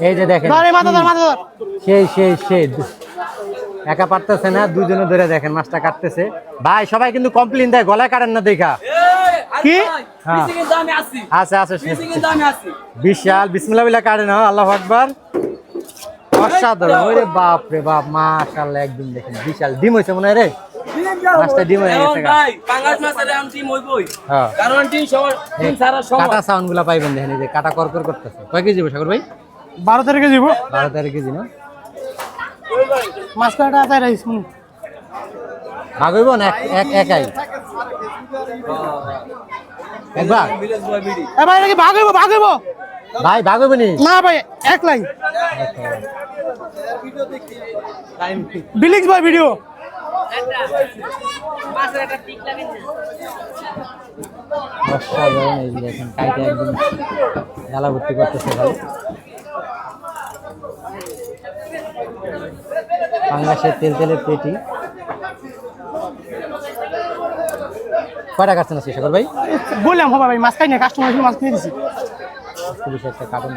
এই যে দেখেন সেই একা পারতেছে না, দুজনে ধরে দেখেন মাছটা কাটতেছে। ভাই সবাই কিন্তু কমপ্লেন দেয় গলায় কাটেন না দেখা কি আছে আছে বিশাল বিসমিল্লাহ বিল্লাহ কাটে না। আল্লাহু আকবার, অসাধারণ। ওরে বাপ রে বাপ, মাশাআল্লাহ, একদম দেখেন বিশাল ডিম হইছে মনে হয় রে, মাছটা ডিম হয়ে গেছে ভাই। পাঙ্গাস মাছের আম ডিম হইবই, কারণ ডিম ডিম সারা সময় কাটা সাউন্ডগুলো পাইবেন দেখেন, এই যে কাটা করকর করতেছে। কয় কেজি হবে সাগর ভাই? 12-13 কেজি। 12-13 কেজি না? মাছ কাটা আছে রাইস ভাগ হইব না একাই একবার? এ ভাই নাকি ভাগ হইব ভাই ভাগ হইব নি? না ভাই একলাই বিলিক্স ভাই ভিডিও অসাধারণ। এই যে দেখেন কাইটা একদম জ্বালা ভর্তি করতেছে ভাই। পাঙ্গাসের তেলের পেটি কয়টা কাটছেন আজকে সাগর ভাই? বললাম হবে ভাই, মাছ খাই না, কাস্টমার মাছ কিনে দিছি। একটা কাটুন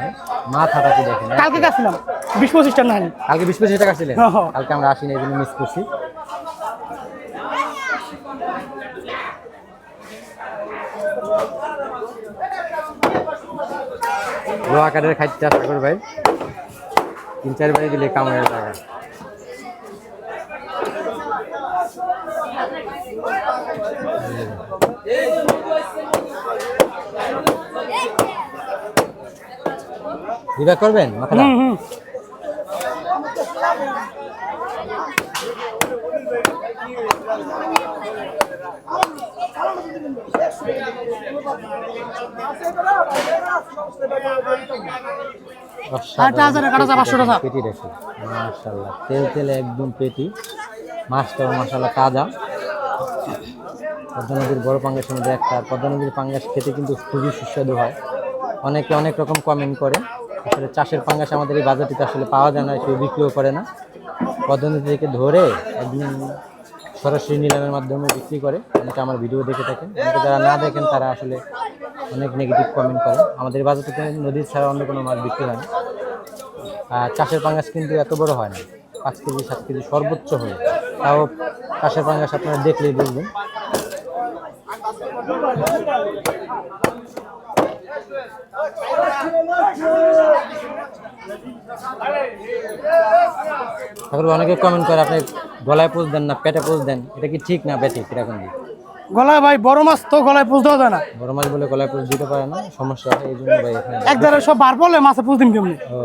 মাথাটা কি দেখেন, কালকে কাটছিলাম 20-25 টাকা না। কালকে 20-25 টাকা ছিলেন? হ্যাঁ। কালকে আমরা আসিনি, এই জন্য মিস করছি। লোহা কাঠের খাইতে সাগর ভাই 3-4 বারে দিলে কামাইয়ের টাকা। বিভাগ করবেন মাথাটা? পেটি দেখি মাশাআল্লাহ, তেলে একদম পেটি। মাছটাও মাশাআল্লাহ তাজা। পদ্মা নদীর বড় পাঙ্গাসের মধ্যে একটা। পদ্মা নদীর পাঙ্গাস খেতে কিন্তু খুবই সুস্বাদু হয়। অনেকে অনেক রকম কমেন্ট করে। আসলে চাষের পাঙ্গাস আমাদের এই বাজারটিতে আসলে পাওয়া যায় না, কেউ বিক্রিও করে না। পদ্মা নদী থেকে ধরে একদিন সরাসরি নিলামের মাধ্যমে বিক্রি করে। অনেকে আমার ভিডিও দেখে থাকেন, অনেকে যারা না দেখেন তারা আসলে অনেক নেগেটিভ কমেন্ট করে। আমাদের বাজারটিতে নদীর ছাড়া অন্য কোনো মাছ বিক্রি হয় না। আর চাষের পাঙ্গাস কিন্তু এত বড় হয় না, 5 কেজি 7 কেজি সর্বোচ্চ হয়। তাও চাষের পাঙ্গাস আপনারা দেখলেই বুঝবেন। অনেকে কমেন্ট করে আপনি গলায় পোজ দেন না পেটে পোজ দেন, এটা কি ঠিক না বেঠিক? কিরকম দিই গলায় ভাই বড় মাছ তো গলায় পুষ দেওয়া যায় না। বড় মাছ বলে গলায় পোজ দিতে পারে না, সমস্যা হয়। এই জন্য ভাই এক দ্বারা সব বার পড়লে মাছে পুষ দিন কেমনি। ও